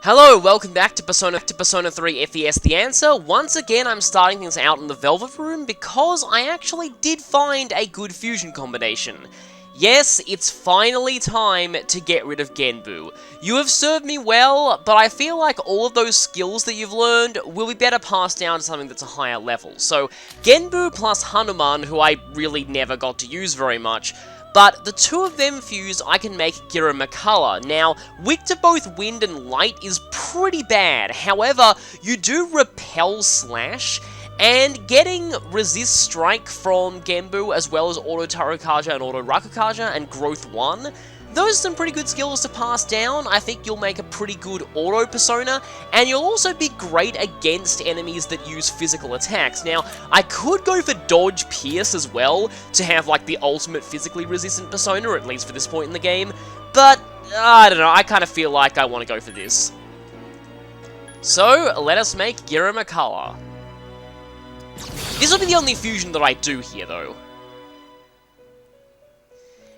Hello, welcome back to Persona 3 FES The Answer. Once again, I'm starting things out in the Velvet Room because I actually did find a good fusion combination. Yes, it's finally time to get rid of Genbu. You have served me well, but I feel like all of those skills that you've learned will be better passed down to something that's a higher level. So, Genbu plus Hanuman, who I really never got to use very much, but the two of them fused, I can make Gira Makala. Now, weak to both wind and light is pretty bad. However, you do repel slash, and getting resist strike from Genbu, as well as auto Tarukaja and auto Rakukaja and growth 1, those are some pretty good skills to pass down. I think you'll make a pretty good auto persona, and you'll also be great against enemies that use physical attacks. Now, I could go for dodge pierce as well, to have like the ultimate physically resistant persona, at least for this point in the game, but I don't know, I kind of feel like I want to go for this. So, let us make Gira Makala. This will be the only fusion that I do here, though.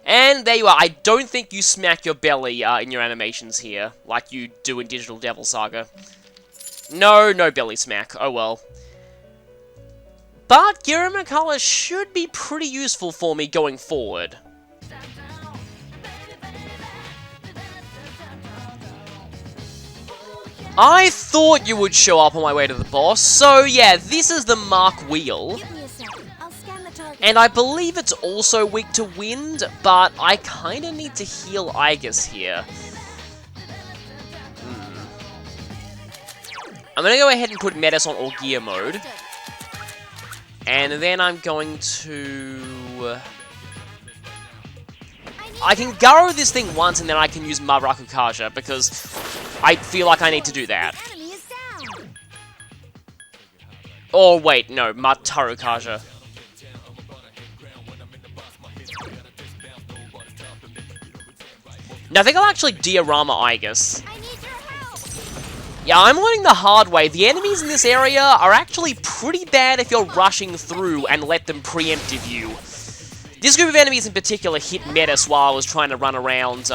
And there you are. I don't think you smack your belly in your animations here, like you do in Digital Devil Saga. No belly smack. Oh well. But Gira Makala should be pretty useful for me going forward. I thought you would show up on my way to the boss, so yeah, this is the Mark Wheel. And I believe it's also weak to wind, but I kinda need to heal Aigis here. I'm gonna go ahead and put Metis on all gear mode. And then I'm going to... I can Garo this thing once and then I can use Rakukaja, because I feel like I need to do that. Oh wait, no, Tarukaja. No, I think I'll actually diorama Aigis. Yeah, I'm learning the hard way. The enemies in this area are actually pretty bad if you're rushing through and let them preemptive you. This group of enemies in particular hit Metis while I was trying to run around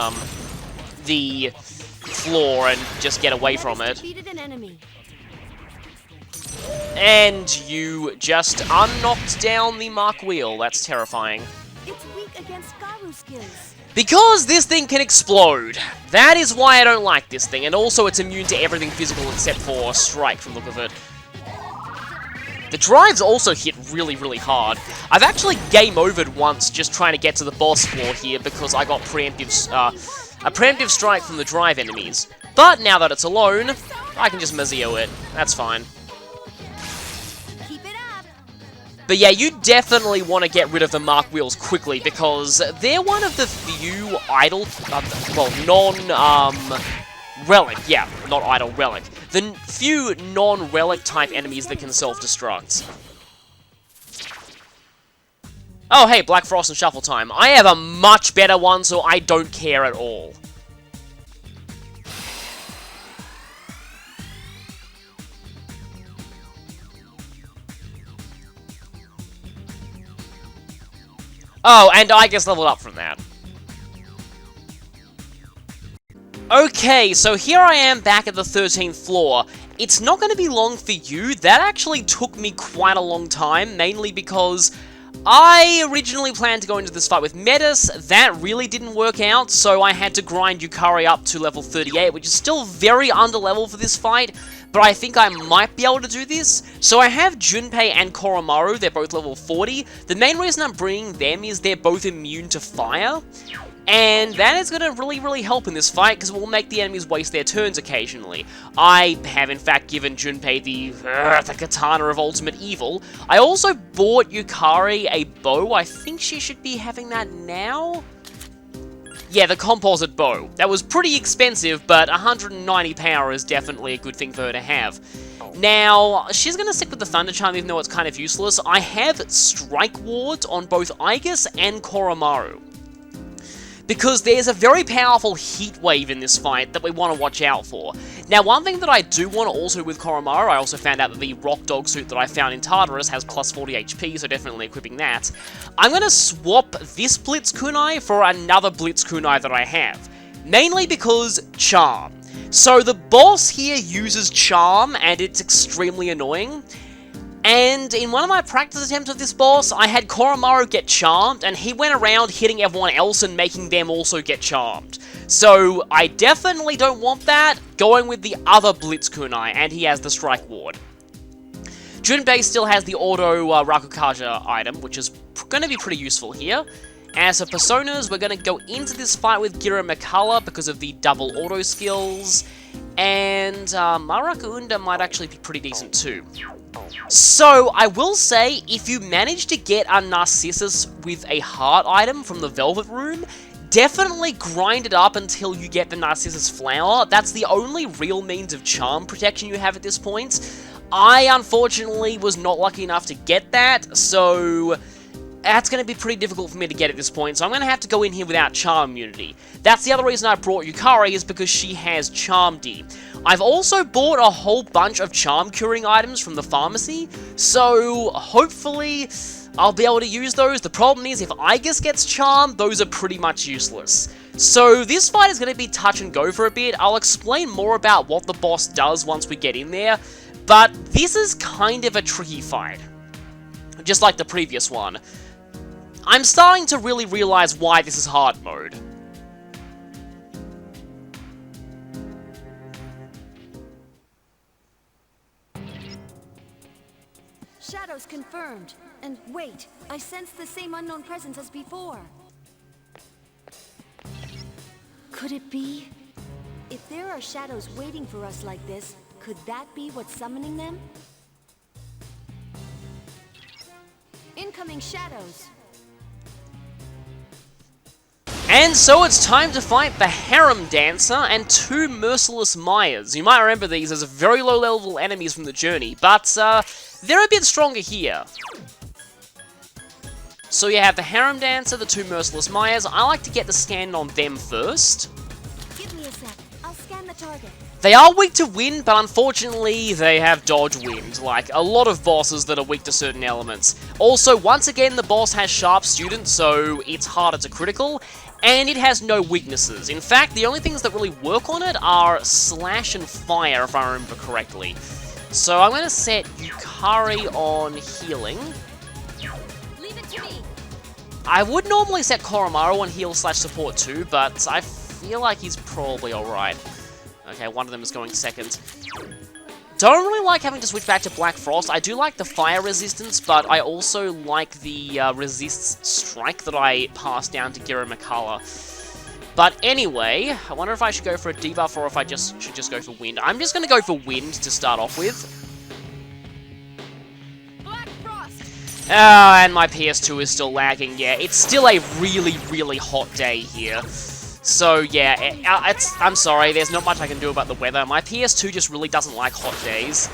the floor and just get away from it. And you just unknocked down the Mark Wheel. That's terrifying. It's weak against Garu skills. Because this thing can explode. That is why I don't like this thing, and also it's immune to everything physical except for strike from the look of it. The drives also hit really hard. I've actually game overed once just trying to get to the boss floor here because I got a preemptive strike from the drive enemies. But now that it's alone, I can just Mazio it. That's fine. But yeah, you definitely want to get rid of the Mark Wheels quickly, because they're one of the few idle, relic, yeah, not idle, relic. The few non-relic type enemies that can self-destruct. Oh hey, Black Frost and Shuffle Time. I have a much better one, so I don't care at all. Oh, and I guess leveled up from that. Okay, so here I am back at the 13th floor. It's not going to be long for you. That actually took me quite a long time, mainly because I originally planned to go into this fight with Metis. That really didn't work out, so I had to grind Yukari up to level 38, which is still very underlevel for this fight, but I think I might be able to do this. So I have Junpei and Koromaru, they're both level 40. The main reason I'm bringing them is they're both immune to fire, and that is going to really help in this fight, because it will make the enemies waste their turns occasionally. I have in fact given Junpei the Katana of Ultimate Evil. I also bought Yukari a bow. I think she should be having that now? Yeah, the composite bow. That was pretty expensive, but 190 power is definitely a good thing for her to have. Now, she's going to stick with the Thunder Charm even though it's kind of useless. I have Strike Wards on both Aigis and Koromaru, because there's a very powerful heat wave in this fight that we want to watch out for. Now, one thing that I do want to also with Koromaru, I also found out that the Rock Dog suit that I found in Tartarus has plus 40 HP, so definitely equipping that. I'm going to swap this Blitz Kunai for another Blitz Kunai that I have, mainly because Charm. So the boss here uses Charm, and it's extremely annoying. And in one of my practice attempts with this boss, I had Koromaru get charmed, and he went around hitting everyone else and making them also get charmed. So I definitely don't want that, going with the other Blitz Kunai, and he has the Strike Ward. Junpei still has the Auto Rakukaja item, which is going to be pretty useful here. As for Personas, we're going to go into this fight with Gira Makala because of the double auto skills, and Maraku Unda might actually be pretty decent too. So, I will say, if you manage to get a Narcissus with a heart item from the Velvet Room, definitely grind it up until you get the Narcissus Flower. That's the only real means of charm protection you have at this point. I, unfortunately, was not lucky enough to get that, so that's going to be pretty difficult for me to get at this point, so I'm going to have to go in here without Charm Immunity. That's the other reason I brought Yukari, is because she has Charm D. I've also bought a whole bunch of Charm Curing items from the pharmacy, so hopefully I'll be able to use those. The problem is, if Aegis gets Charm, those are pretty much useless. So this fight is going to be touch and go for a bit. I'll explain more about what the boss does once we get in there, but this is kind of a tricky fight. Just like the previous one. I'm starting to really realize why this is hard mode. Shadows confirmed. And wait, I sense the same unknown presence as before. Could it be? If there are shadows waiting for us like this, could that be what's summoning them? Incoming shadows. And so it's time to fight the Harem Dancer and two Merciless Mayas. You might remember these as very low-level enemies from the journey, but they're a bit stronger here. So you have the Harem Dancer, the two Merciless Mayas. I like to get the scan on them first. Give me a sec. I'll scan the target. They are weak to wind, but unfortunately they have dodge wind, like a lot of bosses that are weak to certain elements. Also, once again, the boss has Sharp Student, so it's harder to critical, and it has no weaknesses. In fact, the only things that really work on it are Slash and Fire, if I remember correctly. So I'm going to set Yukari on healing. Leave it to me. I would normally set Koromaru on heal/support too, but I feel like he's probably alright. Okay, one of them is going second. Don't really like having to switch back to Black Frost. I do like the fire resistance, but I also like the resist strike that I passed down to Gira Makala. But anyway, I wonder if I should go for a debuff or if I should just go for wind. I'm just going to go for wind to start off with. Black Frost. Oh, and my PS2 is still lagging. Yeah, it's still a really, really hot day here. So, yeah, I'm sorry, there's not much I can do about the weather. My PS2 just really doesn't like hot days.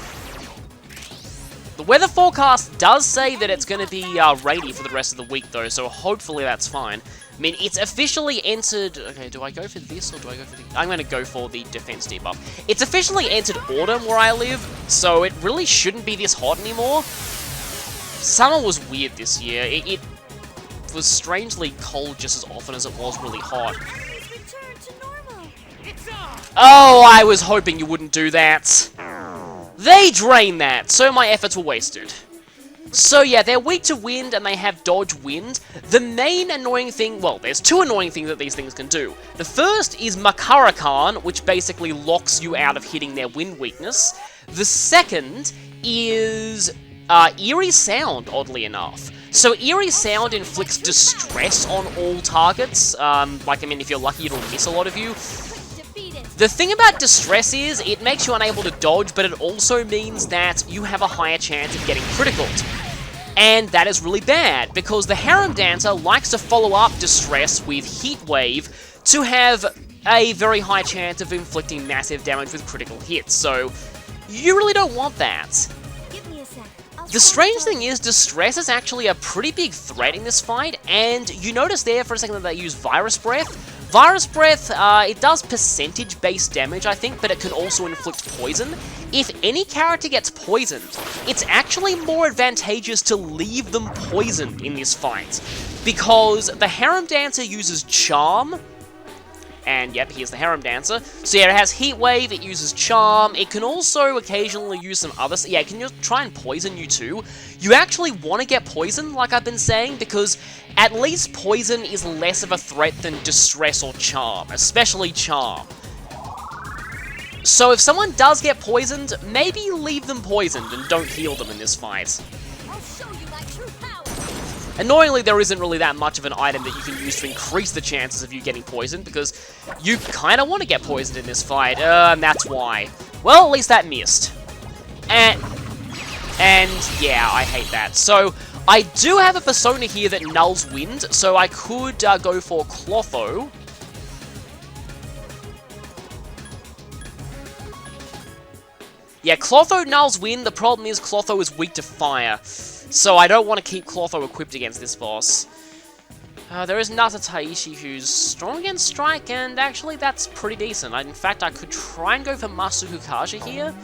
The weather forecast does say that it's going to be rainy for the rest of the week, though, so hopefully that's fine. I mean, it's officially entered... Okay, do I go for this or do I go for the... I'm going to go for the defense debuff. It's officially entered autumn where I live, so it really shouldn't be this hot anymore. Summer was weird this year. It was strangely cold just as often as it was really hot. Oh, I was hoping you wouldn't do that. They drain that, so my efforts were wasted. So yeah, they're weak to wind and they have dodge wind. The main annoying thing, well, there's two annoying things that these things can do. The first is Makarakan, which basically locks you out of hitting their wind weakness. The second is Eerie Sound, oddly enough. So Eerie Sound inflicts distress on all targets. If you're lucky, it'll miss a lot of you. The thing about distress is, it makes you unable to dodge, but it also means that you have a higher chance of getting criticaled. And that is really bad, because the Harem Dancer likes to follow up distress with Heat Wave to have a very high chance of inflicting massive damage with critical hits, so you really don't want that. Give me a sec. The strange thing is, Distress is actually a pretty big threat in this fight, and you notice there for a second that they use Virus Breath. Virus Breath, it does percentage-based damage, I think, but it can also inflict poison. If any character gets poisoned, it's actually more advantageous to leave them poisoned in this fight, because the Harem Dancer uses Charm, And yep, here's the Harem Dancer. So yeah, it has Heat Wave, it uses Charm, it can also occasionally use some other... Yeah, it can just try and poison you too. You actually want to get poisoned, like I've been saying, because at least poison is less of a threat than Distress or Charm, especially Charm. So if someone does get poisoned, maybe leave them poisoned and don't heal them in this fight. I'll show you my true power. Annoyingly, there isn't really that much of an item that you can use to increase the chances of you getting poisoned, because you kind of want to get poisoned in this fight, and that's why. Well, at least that missed. And yeah, I hate that. So, I do have a persona here that nulls wind, so I could go for Clotho. Yeah, Clotho nulls wind. The problem is Clotho is weak to fire, so I don't want to keep Clotho equipped against this boss. There is Nata Taishi who's strong against strike, and actually that's pretty decent. In fact, I could try and go for Masuku Kaja here.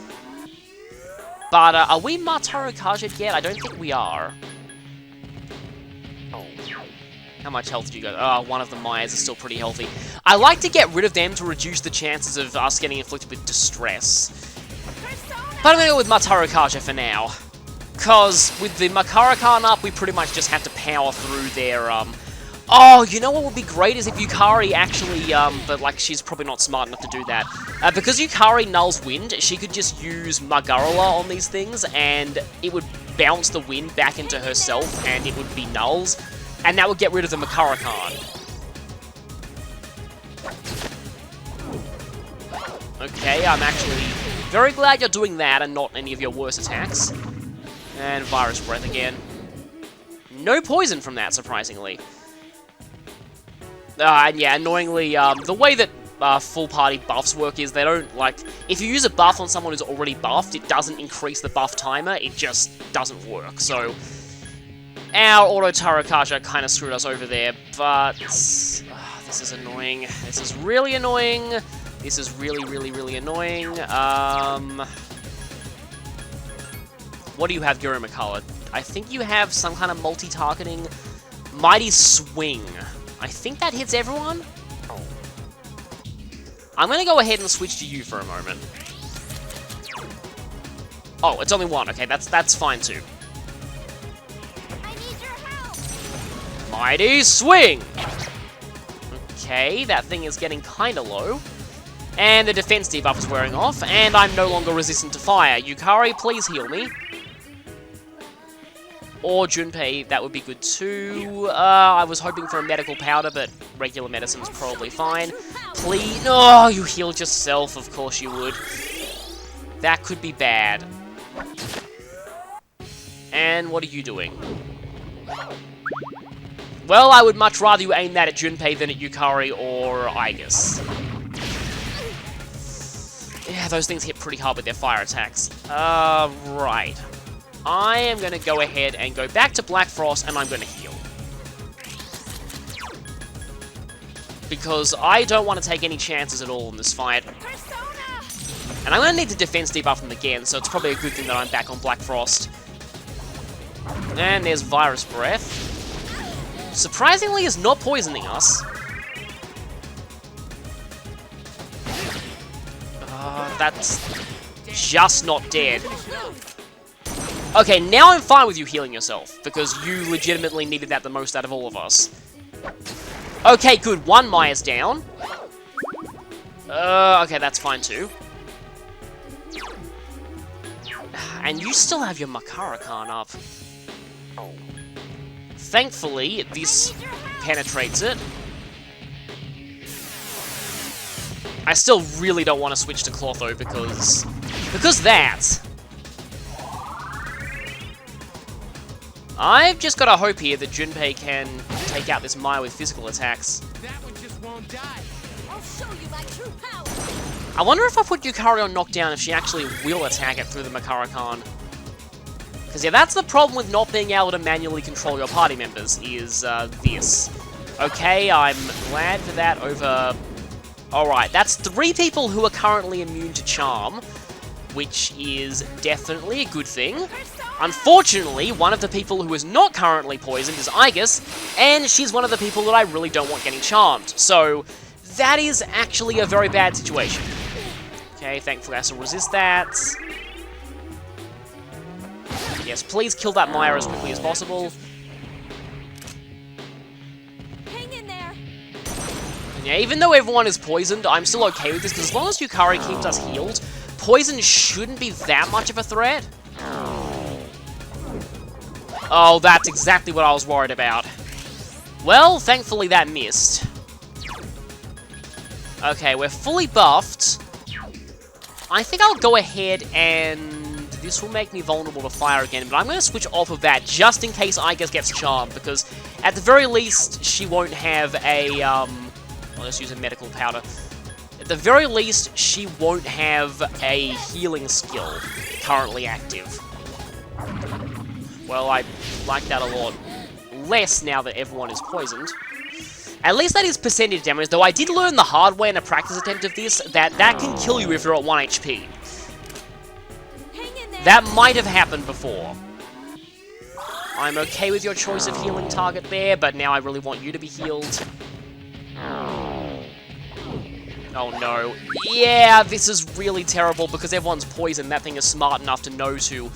But are we Mataru Kaja yet? I don't think we are. How much health do you go? Oh, one of the Mayas is still pretty healthy. I like to get rid of them to reduce the chances of us getting inflicted with distress. But I'm going to go with Mataru Kaja for now. Because with the Makarakan up, we pretty much just have to power through their, Oh, you know what would be great is if Yukari actually, but like she's probably not smart enough to do that. Because Yukari nulls wind, she could just use Magarala on these things, and it would bounce the wind back into herself, and it would be nulls, and that would get rid of the Makarakan. Okay, I'm actually very glad you're doing that and not any of your worst attacks. And Virus Breath again. No poison from that, surprisingly. And yeah, annoyingly, the way that full party buffs work is they don't, like, if you use a buff on someone who's already buffed, it doesn't increase the buff timer, it just doesn't work. So, our Auto Tarakaja kind of screwed us over there, but this is annoying. This is really annoying. This is really, really, really annoying. What do you have, Guru Makala? I think you have some kind of multi-targeting Mighty Swing. I think that hits everyone. I'm going to go ahead and switch to you for a moment. Oh, it's only one. Okay, that's fine too. I need your help. Mighty Swing! Okay, that thing is getting kind of low. And the defense debuff is wearing off, and I'm no longer resistant to fire. Yukari, please heal me. Or Junpei, that would be good too. I was hoping for a medical powder, but regular medicine's probably fine. Please. No, you healed yourself, of course you would. That could be bad. And what are you doing? Well, I would much rather you aim that at Junpei than at Yukari or Aigis. Yeah, those things hit pretty hard with their fire attacks. Right. I am going to go ahead and go back to Black Frost, and I'm going to heal. Because I don't want to take any chances at all in this fight. And I'm going to need to defense debuff them again, so it's probably a good thing that I'm back on Black Frost. And there's Virus Breath. Surprisingly, is not poisoning us. That's just not dead. Okay, now I'm fine with you healing yourself, because you legitimately needed that the most out of all of us. Okay, good. One Maya's down. Okay, that's fine too. And you still have your Makarakan up. Thankfully, this penetrates it. I still really don't want to switch to Clotho because that. I've just got to hope here that Junpei can take out this Maya with physical attacks. That one just won't die. I'll show you my true power. I wonder if I put Yukari on knockdown if she actually will attack it through the Makarakan. Because yeah, that's the problem with not being able to manually control your party members, is this. Okay, I'm glad for that over... Alright, that's 3 people who are currently immune to Charm, which is definitely a good thing. Unfortunately, one of the people who is not currently poisoned is Aigis, and she's one of the people that I really don't want getting charmed. So, that is actually a very bad situation. Okay, thankfully I still resist that. Yes, please kill that Maya as quickly as possible. Hang in there. And yeah, even though everyone is poisoned, I'm still okay with this, because as long as Yukari keeps us healed, poison shouldn't be that much of a threat. Oh, that's exactly what I was worried about. Well, thankfully that missed. Okay, we're fully buffed. I think I'll go ahead and... This will make me vulnerable to fire again, but I'm going to switch off of that just in case Igus gets charmed, because at the very least, she won't have a, I'll just use a medical powder. At the very least, she won't have a healing skill currently active. Well, I like that a lot less now that everyone is poisoned. At least that is percentage damage, though I did learn the hard way in a practice attempt of this, that can kill you if you're at 1 HP. That might have happened before. I'm okay with your choice of healing target there, but now I really want you to be healed. Oh no. Yeah, this is really terrible because everyone's poisoned. That thing is smart enough to know to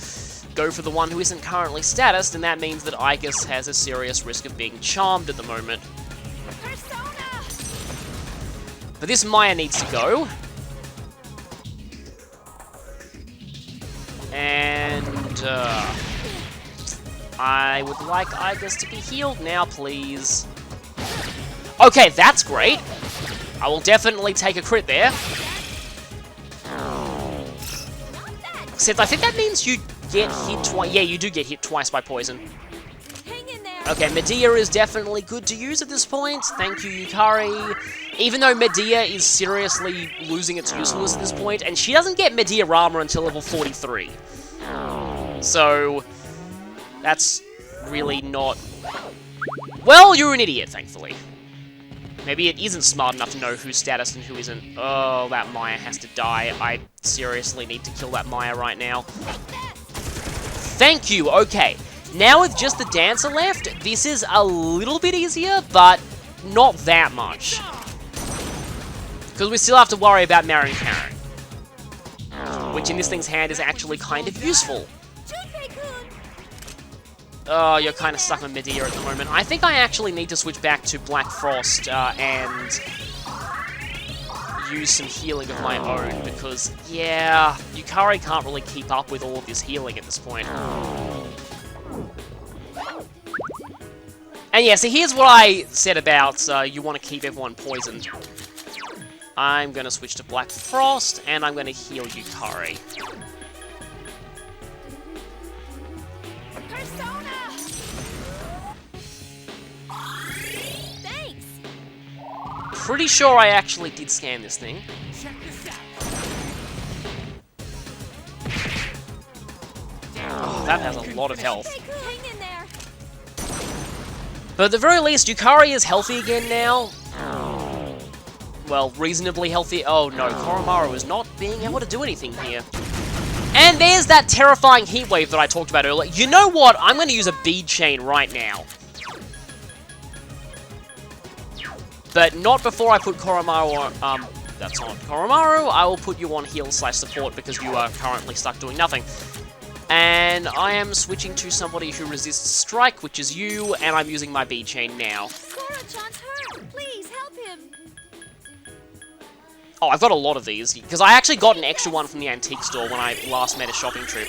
go for the one who isn't currently statused, and that means that Igus has a serious risk of being charmed at the moment. But this Maya needs to go. And, I would like Igus to be healed now, please. Okay, that's great. I will definitely take a crit there. Except I think that means you get hit twice. Yeah, you do get hit twice by poison. Okay, Medea is definitely good to use at this point. Thank you, Yukari. Even though Medea is seriously losing its usefulness at this point, and she doesn't get Medea armor until level 43. So, that's really not... Well, you're an idiot, thankfully. Maybe it isn't smart enough to know who's status and who isn't. Oh, that Maya has to die. I seriously need to kill that Maya right now. Thank you, okay. Now with just the Dancer left, this is a little bit easier, but not that much. Because we still have to worry about Marin Karen. Which in this thing's hand is actually kind of useful. Oh, you're kind of stuck on Medea at the moment. I think I actually need to switch back to Black Frost and use some healing of my own, because, yeah, Yukari can't really keep up with all of this healing at this point. And yeah, so here's what I said about you want to keep everyone poisoned. I'm going to switch to Black Frost, and I'm going to heal Yukari. Thanks. Pretty sure I actually did scan this thing. Oh, that has a lot of health. But at the very least, Yukari is healthy again now. Well, reasonably healthy. Oh no, Koromaru is not being able to do anything here. And there's that terrifying heat wave that I talked about earlier. You know what? I'm going to use a bead chain right now. But not before I put Koromaru on... that's not Koromaru. I will put you on heal/support because you are currently stuck doing nothing. And I am switching to somebody who resists strike, which is you, and I'm using my bead chain now. Korra-chan's hurt. Please help him. Oh, I've got a lot of these, because I actually got an extra one from the antique store when I last made a shopping trip.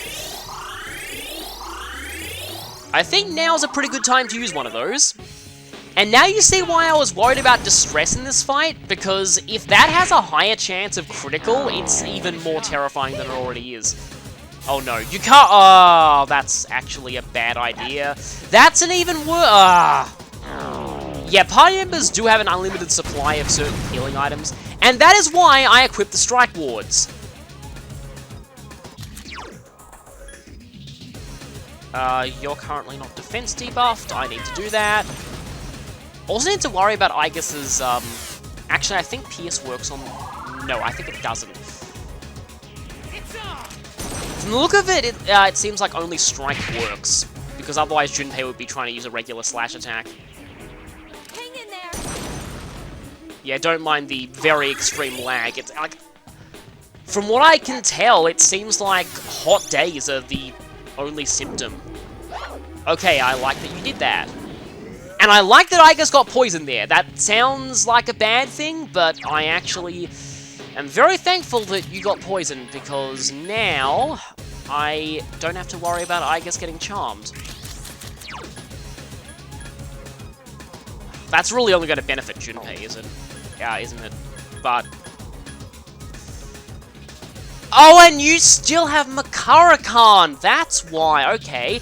I think now's a pretty good time to use one of those. And now you see why I was worried about Distress in this fight, because if that has a higher chance of critical, it's even more terrifying than it already is. Oh no, you can't- oh, that's actually a bad idea. That's an even worse- Yeah, party members do have an unlimited supply of certain healing items, and that is why I equip the Strike Wards. You're currently not defense debuffed, I need to do that. Also need to worry about Igus's, actually I think Pierce works on... No, I think it doesn't. From the look of it, it seems like only Strike works, because otherwise Junpei would be trying to use a regular slash attack. Hang in there. Yeah, don't mind the very extreme lag. It's like, from what I can tell, it seems like hot days are the only symptom. Okay, I like that you did that. And I like that I just got poisoned there. That sounds like a bad thing, but I actually am very thankful that you got poisoned, because now I don't have to worry about Igus getting charmed. That's really only going to benefit Junpei, isn't it? But... Oh, and you still have Makara-Khan! That's why, okay.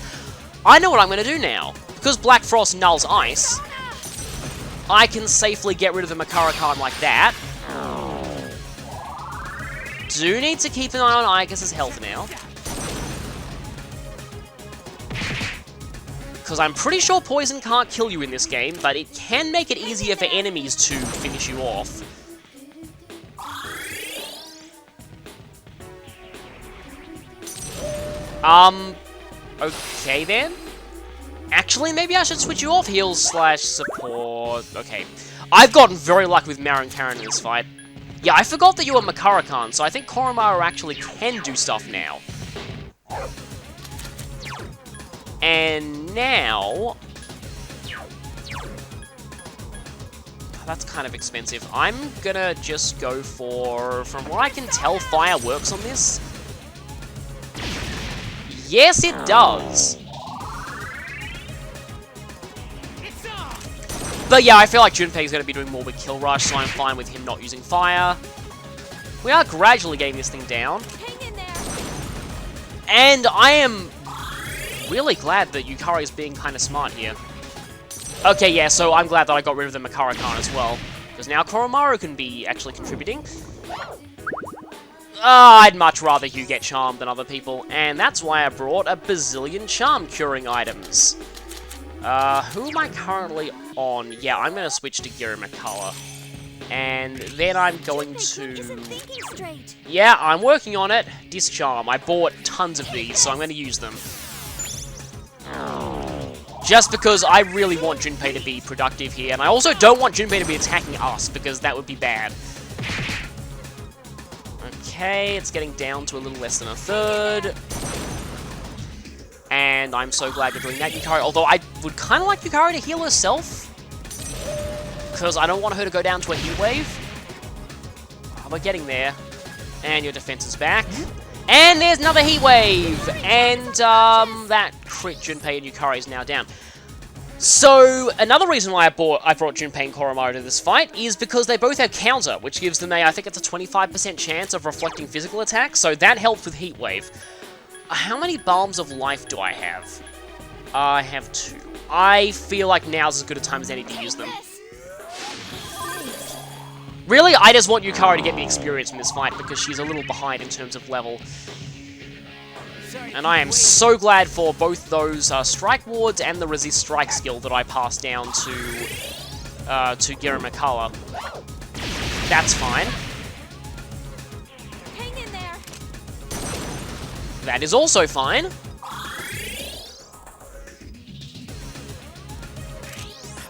I know what I'm going to do now. Because Black Frost nulls Ice, I can safely get rid of the Makara-Khan like that. Do need to keep an eye on Igus's health now. Because I'm pretty sure poison can't kill you in this game, but it can make it easier for enemies to finish you off. Okay then. Actually, maybe I should switch you off heals / support. Okay. I've gotten very lucky with Marin Karen in this fight. Yeah, I forgot that you were Makara-Khan, so I think Koromaru actually can do stuff now. And now... That's kind of expensive. I'm gonna just go for... From what I can tell, fire works on this. Yes, it does! But yeah, I feel like Junpei's going to be doing more with Kill Rush, so I'm fine with him not using fire. We are gradually getting this thing down. Hang in there. And I am really glad that Yukari is being kind of smart here. Okay, yeah, so I'm glad that I got rid of the Makara-Khan as well. Because now Koromaru can be actually contributing. I'd much rather you get charmed than other people, and that's why I brought a bazillion charm curing items. Who am I currently on? Yeah, I'm going to switch to Giri McCullough. And then I'm going to... Yeah, I'm working on it. Discharm. I bought tons of these, so I'm going to use them. Just because I really want Junpei to be productive here, and I also don't want Junpei to be attacking us, because that would be bad. Okay, it's getting down to a little less than a third. And I'm so glad you're doing that, Yukari. Although I would kind of like Yukari to heal herself. Because I don't want her to go down to a heat wave. Oh, we're getting there. And your defense is back. And there's another heat wave! And that crit Junpei and Yukari is now down. So, another reason why I brought Junpei and Koromaru to this fight is because they both have counter, which gives them I think it's a 25% chance of reflecting physical attacks, so that helps with heat wave. How many Balms of Life do I have? I have 2. I feel like now's as good a time as any to use them. Really, I just want Yukari to get the experience in this fight because she's a little behind in terms of level. And I am so glad for both those strike wards and the resist strike skill that I passed down to Giri McCullough. That's fine. Hang in there. That is also fine.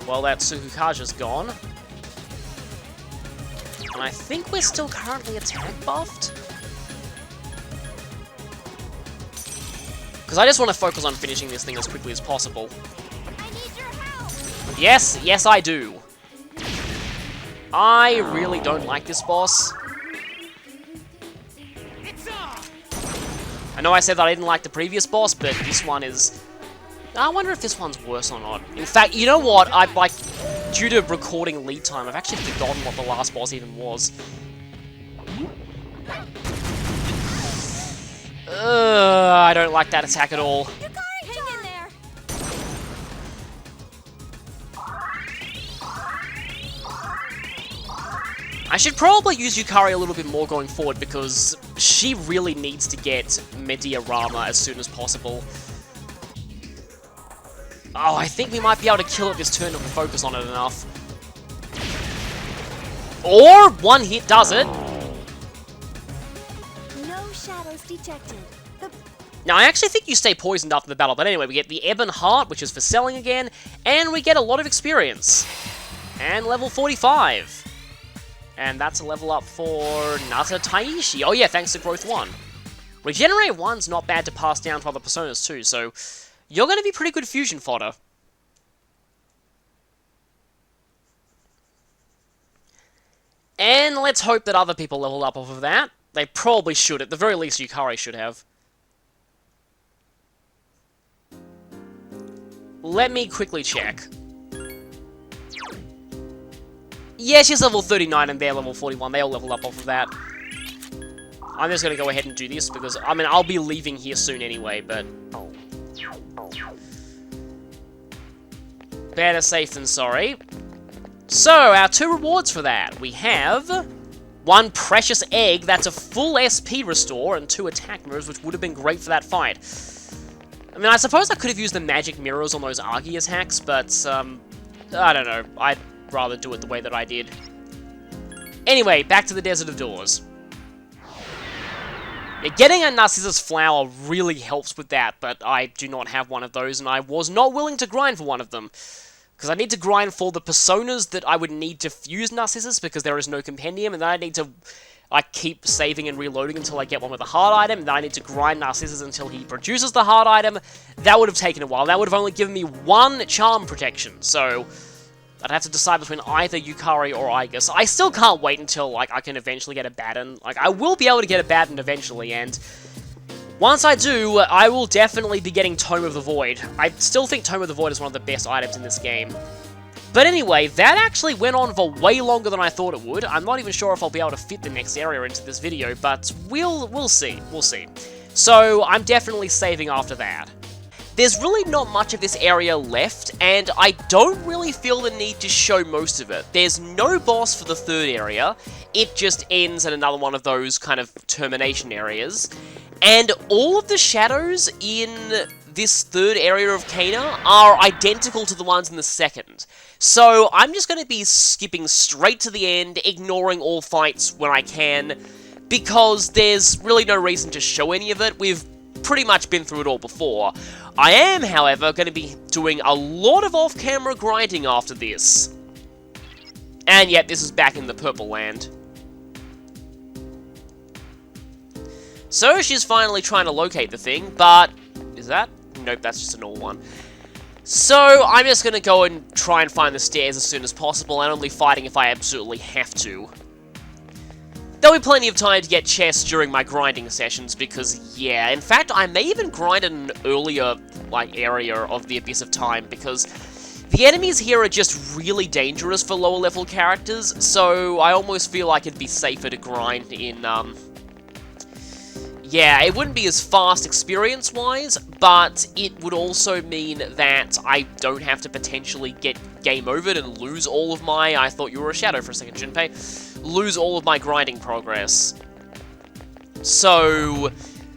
Well, that Tsukukaja's gone. And I think we're still currently attack buffed. Because I just want to focus on finishing this thing as quickly as possible. I need your help. Yes, yes I do. I really don't like this boss. I know I said that I didn't like the previous boss, but this one is... I wonder if this one's worse or not. In fact, you know what? Due to recording lead time, I've actually forgotten what the last boss even was. I don't like that attack at all. Hang in there. I should probably use Yukari a little bit more going forward because she really needs to get Mediarama as soon as possible. Oh, I think we might be able to kill it this turn if we focus on it enough. Or one hit does it. No shadows detected. Now, I actually think you stay poisoned after the battle, but anyway, we get the Ebon Heart, which is for selling again, and we get a lot of experience. And level 45. And that's a level up for Nata Taishi. Oh yeah, thanks to Growth 1. Regenerate 1's not bad to pass down to other personas too, so you're going to be pretty good fusion fodder. And let's hope that other people level up off of that. They probably should. At the very least, Yukari should have. Let me quickly check. Yeah, she's level 39 and they're level 41. They all level up off of that. I'm just going to go ahead and do this because, I mean, I'll be leaving here soon anyway, but better safe than sorry. So, our 2 rewards for that. We have 1 precious egg, that's a full SP restore, and 2 attack mirrors, which would have been great for that fight. I mean, I suppose I could have used the magic mirrors on those Agi attacks, but, I don't know. I'd rather do it the way that I did. Anyway, back to the Desert of Doors. Yeah, getting a Narcissus Flower really helps with that, but I do not have one of those, and I was not willing to grind for one of them. Because I need to grind for the personas that I would need to fuse Narcissus, because there is no compendium, and then I need to keep saving and reloading until I get one with a hard item, and then I need to grind Narcissus until he produces the hard item. That would have taken a while. That would have only given me 1 charm protection, so I'd have to decide between either Yukari or Igus. I still can't wait until, I can eventually get a Baton. I will be able to get a Baton eventually, and once I do, I will definitely be getting Tome of the Void. I still think Tome of the Void is one of the best items in this game. But anyway, that actually went on for way longer than I thought it would. I'm not even sure if I'll be able to fit the next area into this video, but we'll see. We'll see. So, I'm definitely saving after that. There's really not much of this area left, and I don't really feel the need to show most of it. There's no boss for the 3rd area. It just ends at another one of those kind of termination areas. And all of the shadows in this 3rd area of Kana are identical to the ones in the 2nd. So I'm just going to be skipping straight to the end, ignoring all fights when I can, because there's really no reason to show any of it. We've pretty much been through it all before. I am, however, going to be doing a lot of off-camera grinding after this. And yet, this is back in the Purple Land. So, she's finally trying to locate the thing, but is that? Nope, that's just an all one. So, I'm just going to go and try and find the stairs as soon as possible, and only fighting if I absolutely have to. There'll be plenty of time to get chests during my grinding sessions, because, yeah, in fact, I may even grind in an earlier, area of the Abyss of Time, because the enemies here are just really dangerous for lower level characters, so I almost feel like it'd be safer to grind in, yeah, it wouldn't be as fast experience-wise, but it would also mean that I don't have to potentially get game overed and lose all of my... I thought you were a shadow for a second, Junpei. Lose all of my grinding progress. So,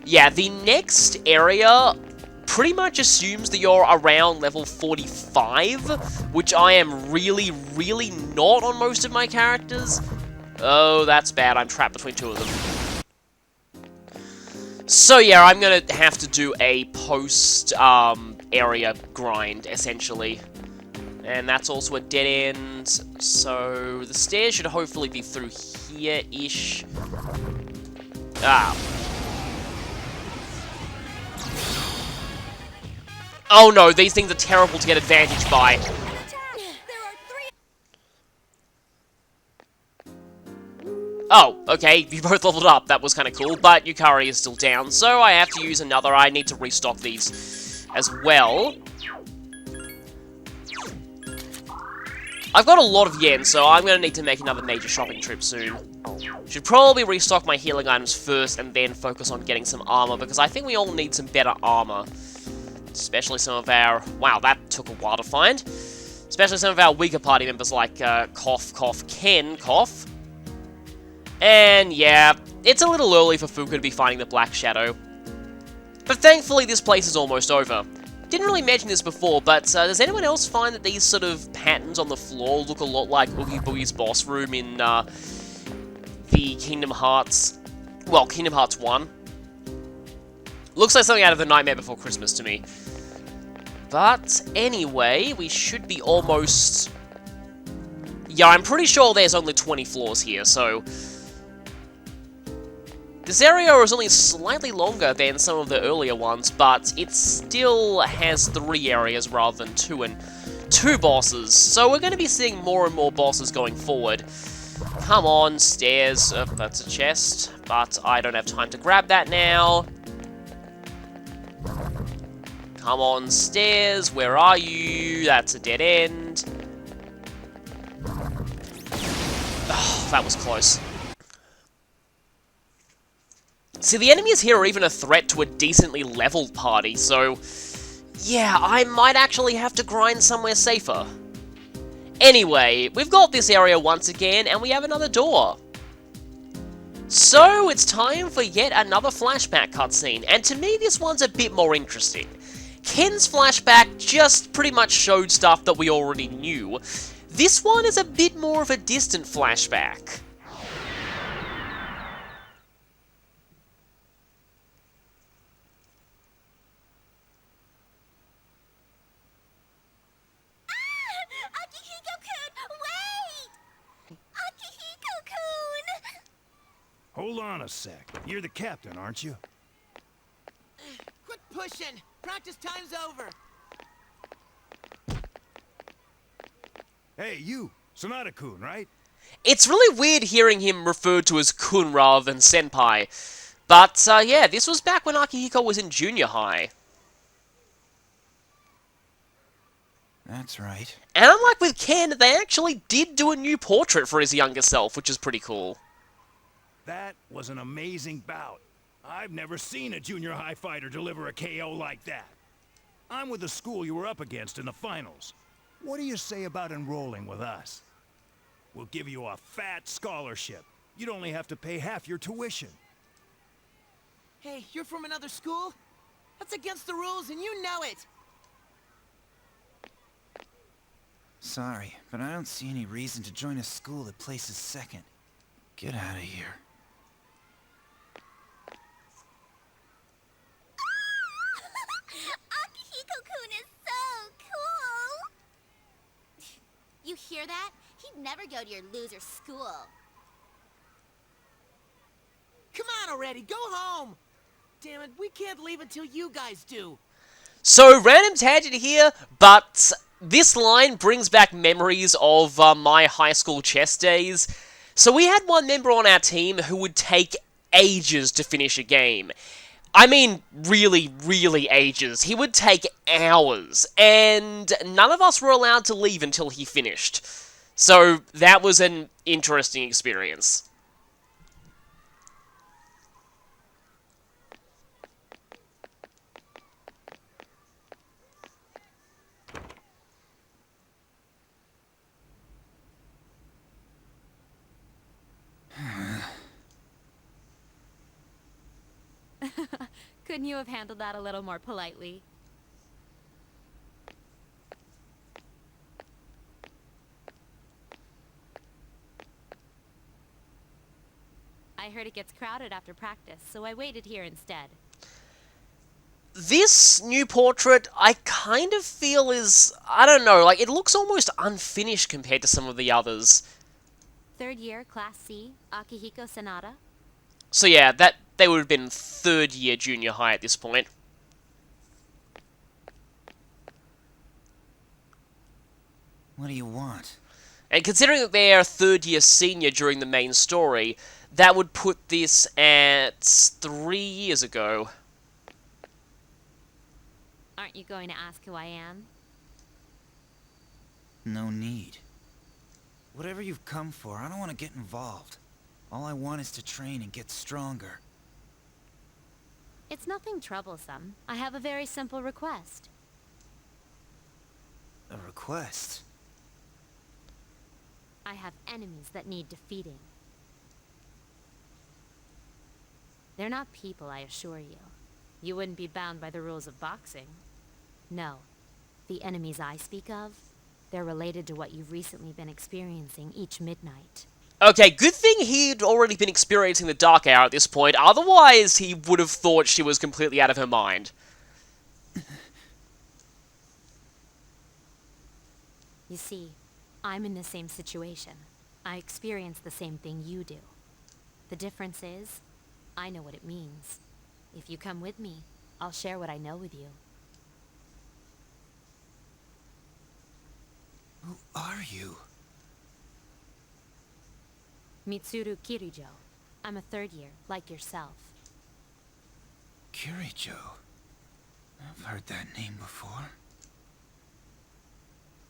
yeah, the next area pretty much assumes that you're around level 45, which I am really, really not on most of my characters. Oh, that's bad. I'm trapped between 2 of them. So yeah, I'm gonna have to do a post-area grind, essentially. And that's also a dead end, so the stairs should hopefully be through here-ish. Ah. Oh no, these things are terrible to get advantage by. Oh, okay, you both leveled up, that was kind of cool, but Yukari is still down, so I have to use another. I need to restock these as well. I've got a lot of yen, so I'm going to need to make another major shopping trip soon. Should probably restock my healing items first, and then focus on getting some armor, because I think we all need some better armor. Especially some of our... Wow, that took a while to find. Especially some of our weaker party members like Ken Cough. And yeah, it's a little early for Fuka to be finding the Black Shadow. But thankfully this place is almost over. Didn't really mention this before, but does anyone else find that these sort of patterns on the floor look a lot like Oogie Boogie's boss room in the Kingdom Hearts... Well, Kingdom Hearts 1? Looks like something out of The Nightmare Before Christmas to me. But anyway, we should be almost... Yeah, I'm pretty sure there's only 20 floors here, so... This area is only slightly longer than some of the earlier ones, but it still has 3 areas rather than 2, and 2 bosses. So we're going to be seeing more and more bosses going forward. Come on, stairs. That's a chest, but I don't have time to grab that now. Come on, stairs. Where are you? That's a dead end. Oh, that was close. See, the enemies here are even a threat to a decently leveled party, so... yeah, I might actually have to grind somewhere safer. Anyway, we've got this area once again, and we have another door. So, it's time for yet another flashback cutscene, and to me this one's a bit more interesting. Ken's flashback just pretty much showed stuff that we already knew. This one is a bit more of a distant flashback. Hold on a sec. You're the captain, aren't you? Quit pushing! Practice time's over! Hey, you! Sonata-kun, right? It's really weird hearing him referred to as Kun rather than Senpai. But, yeah, this was back when Akihiko was in junior high. That's right. And unlike with Ken, they actually did do a new portrait for his younger self, which is pretty cool. That was an amazing bout. I've never seen a junior high fighter deliver a KO like that. I'm with the school you were up against in the finals. What do you say about enrolling with us? We'll give you a fat scholarship. You'd only have to pay half your tuition. Hey, you're from another school? That's against the rules and you know it! Sorry, but I don't see any reason to join a school that places second. Get out of here. Akihiko-kun is so cool! You hear that? He'd never go to your loser school. Come on already, go home! Damn it, we can't leave until you guys do. So, random tangent here, but this line brings back memories of my high school chess days. So we had one member on our team who would take ages to finish a game. I mean, really, really ages. He would take hours, and none of us were allowed to leave until he finished. So that was an interesting experience. Couldn't you have handled that a little more politely? I heard it gets crowded after practice, so I waited here instead. This new portrait, I kind of feel is, I don't know, like, it looks almost unfinished compared to some of the others. 3rd year, Class C, Akihiko Sonata. So yeah, that they would have been 3rd year junior high at this point. What do you want? And considering that they're 3rd year senior during the main story, that would put this at 3 years ago. Aren't you going to ask who I am? No need. Whatever you've come for, I don't want to get involved. All I want is to train and get stronger. It's nothing troublesome. I have a very simple request. A request? I have enemies that need defeating. They're not people, I assure you. You wouldn't be bound by the rules of boxing. No. The enemies I speak of, they're related to what you've recently been experiencing each midnight. Okay, good thing he'd already been experiencing the Dark Hour at this point, otherwise he would have thought she was completely out of her mind. You see, I'm in the same situation. I experience the same thing you do. The difference is, I know what it means. If you come with me, I'll share what I know with you. Who are you? Mitsuru Kirijo. I'm a third year, like yourself. Kirijo. I've heard that name before.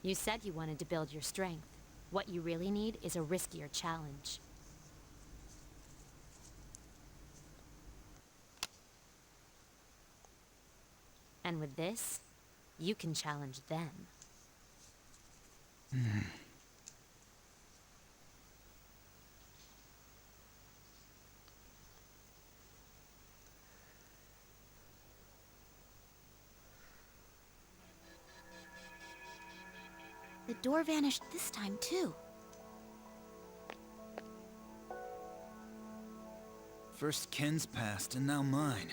You said you wanted to build your strength. What you really need is a riskier challenge. And with this, you can challenge them. The door vanished this time, too. First Ken's past, and now mine.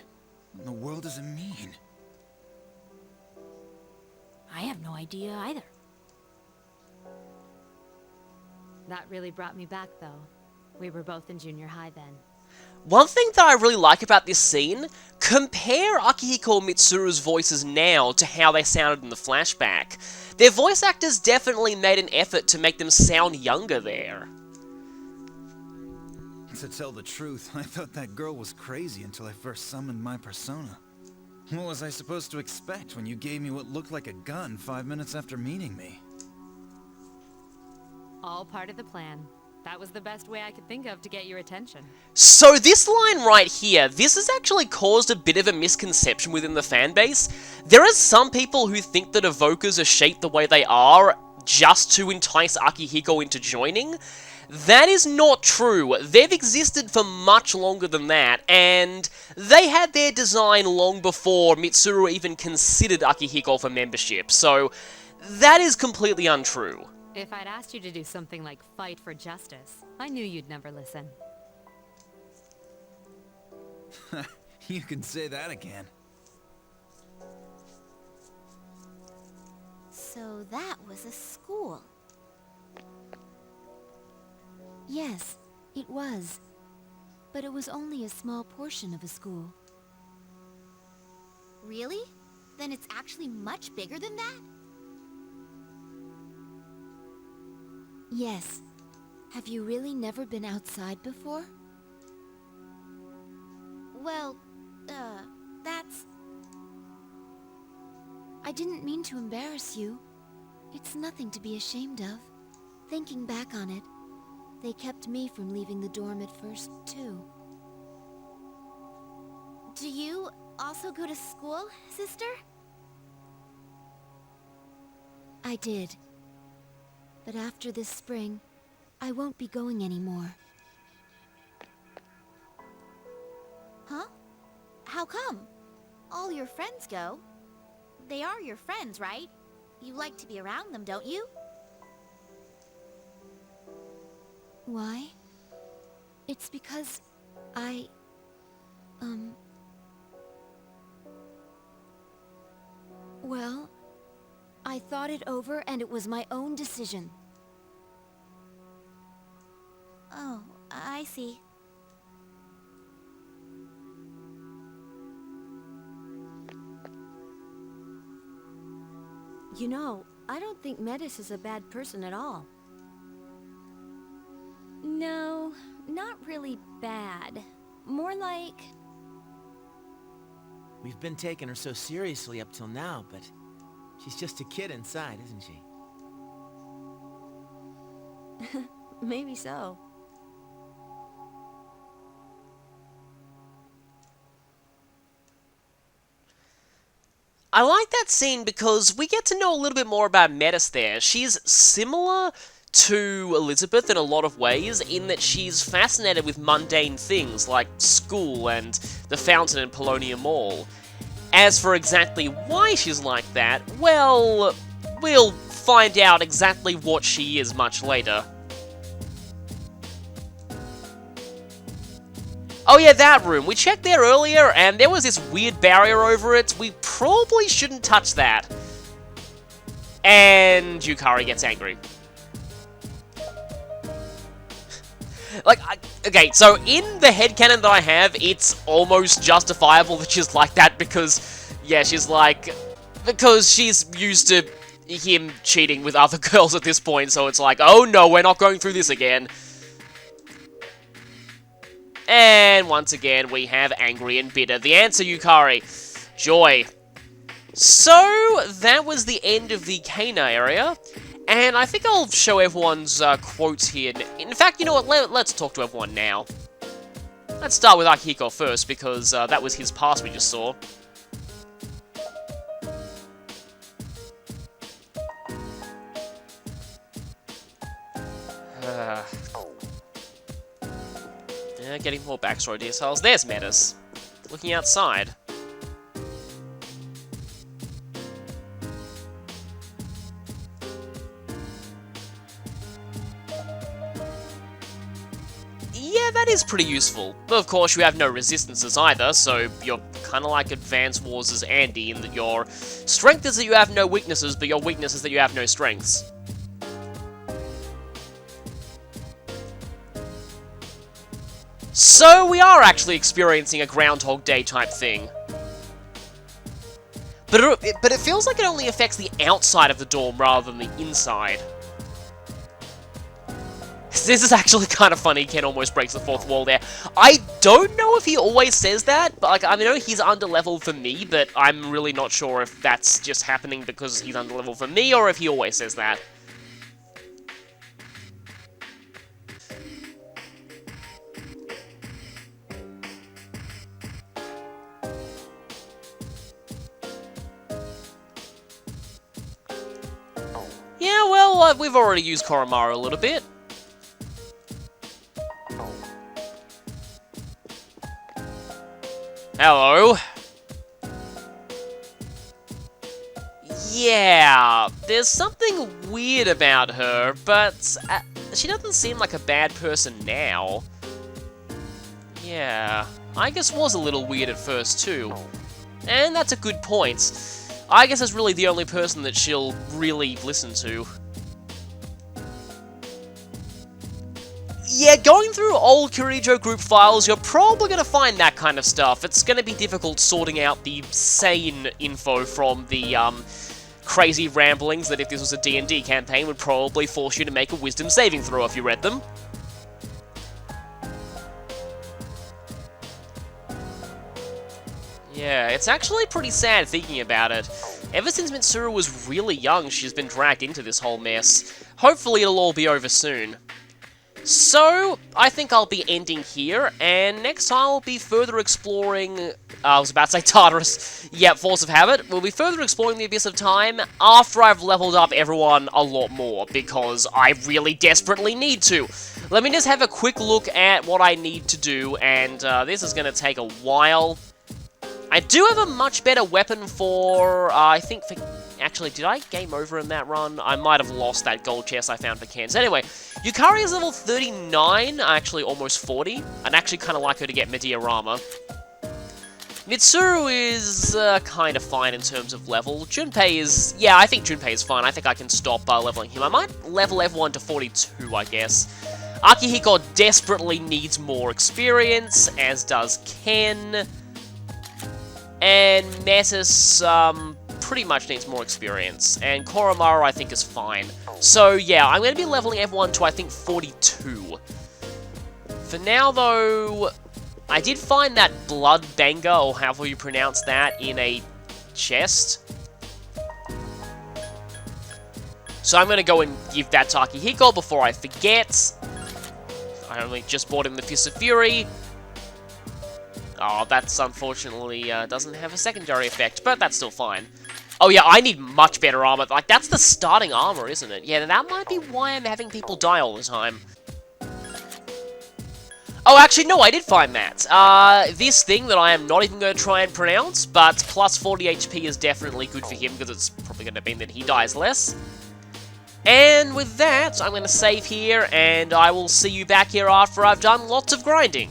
What in the world does it mean? I have no idea either. That really brought me back, though. We were both in junior high then. One thing that I really like about this scene, compare Akihiko and Mitsuru's voices now to how they sounded in the flashback. Their voice actors definitely made an effort to make them sound younger there. To tell the truth, I thought that girl was crazy until I first summoned my persona. What was I supposed to expect when you gave me what looked like a gun 5 minutes after meeting me? All part of the plan. That was the best way I could think of to get your attention. So this line right here, this has actually caused a bit of a misconception within the fanbase. There are some people who think that evokers are shaped the way they are just to entice Akihiko into joining. That is not true. They've existed for much longer than that, and they had their design long before Mitsuru even considered Akihiko for membership, so that is completely untrue. If I'd asked you to do something like fight for justice, I knew you'd never listen. You can say that again. So that was a school. Yes, it was. But it was only a small portion of a school. Really? Then it's actually much bigger than that? Yes. Have you really never been outside before? Well, that's... I didn't mean to embarrass you. It's nothing to be ashamed of. Thinking back on it, they kept me from leaving the dorm at first, too. Do you also go to school, sister? I did. But after this spring, I won't be going anymore. Huh? How come? All your friends go. They are your friends, right? You like to be around them, don't you? Why? It's because well, I thought it over and it was my own decision. Oh, I see. You know, I don't think Metis is a bad person at all. No, not really bad. More like... We've been taking her so seriously up till now, but she's just a kid inside, isn't she? maybe so. I like that scene because we get to know a little bit more about Metis there. She's similar to Elizabeth in a lot of ways, in that she's fascinated with mundane things like school and the fountain in Polonium Mall. As for exactly why she's like that, well, we'll find out exactly what she is much later. Oh yeah, that room. We checked there earlier, and there was this weird barrier over it. We probably shouldn't touch that. And Yukari gets angry. Like, okay, so in the headcanon that I have, it's almost justifiable that she's like that because, yeah, she's like, because she's used to him cheating with other girls at this point, so it's like, oh no, we're not going through this again. And once again, we have angry and bitter. The answer, Yukari, joy. So, that was the end of the Kana area. And I think I'll show everyone's quotes here. In fact, you know what, let's talk to everyone now. Let's start with Akihiko first, because that was his past we just saw. Yeah, getting more backstory details. There's Metis, looking outside. Yeah, that is pretty useful. But of course, you have no resistances either, so you're kind of like Advance Wars' Andy, in that your strength is that you have no weaknesses, but your weakness is that you have no strengths. So we are actually experiencing a Groundhog Day type thing. But it feels like it only affects the outside of the dorm rather than the inside. This is actually kind of funny. Ken almost breaks the fourth wall there. I don't know if he always says that, but like, I know he's under-leveled for me, but I'm really not sure if that's just happening because he's under-leveled for me, or if he always says that. Yeah, well, we've already used Koromaru a little bit. Hello. Yeah, there's something weird about her, but she doesn't seem like a bad person now. Yeah, I guess was a little weird at first too. And that's a good point. I guess it's really the only person that she'll really listen to. Yeah, going through old Kirijo group files, you're probably going to find that kind of stuff. It's going to be difficult sorting out the sane info from the crazy ramblings that if this was a D&D campaign would probably force you to make a wisdom saving throw if you read them. Yeah, it's actually pretty sad thinking about it. Ever since Mitsuru was really young, she's been dragged into this whole mess. Hopefully it'll all be over soon. So, I think I'll be ending here, and next time I'll be further exploring... I was about to say Tartarus. Yep, Force of Habit. We'll be further exploring the Abyss of Time after I've leveled up everyone a lot more, because I really desperately need to. Let me just have a quick look at what I need to do, and this is going to take a while. I do have a much better weapon for, I think for... Actually, did I game over in that run? I might have lost that gold chest I found for Ken's. Anyway, Yukari is level 39, actually almost 40. I'd actually kind of like her to get Mediarama. Mitsuru is kind of fine in terms of level. Junpei is... Yeah, I think Junpei is fine. I think I can stop leveling him. I might level everyone to 42, I guess. Akihiko desperately needs more experience, as does Ken. And Metis, pretty much needs more experience, and Koromaru I think is fine. So yeah, I'm going to be leveling everyone to I think 42. For now though, I did find that blood banger, or however you pronounce that, in a chest. So I'm going to go and give that to Akihiko before I forget. I only just bought him the Fist of Fury. Oh, that's unfortunately doesn't have a secondary effect, but that's still fine. Oh yeah, I need much better armor. Like, that's the starting armor, isn't it? Yeah, that might be why I'm having people die all the time. Oh, actually, no, I did find that. This thing that I am not even going to try and pronounce, but plus 40 HP is definitely good for him, because it's probably going to mean that he dies less. And with that, I'm going to save here, and I will see you back here after I've done lots of grinding.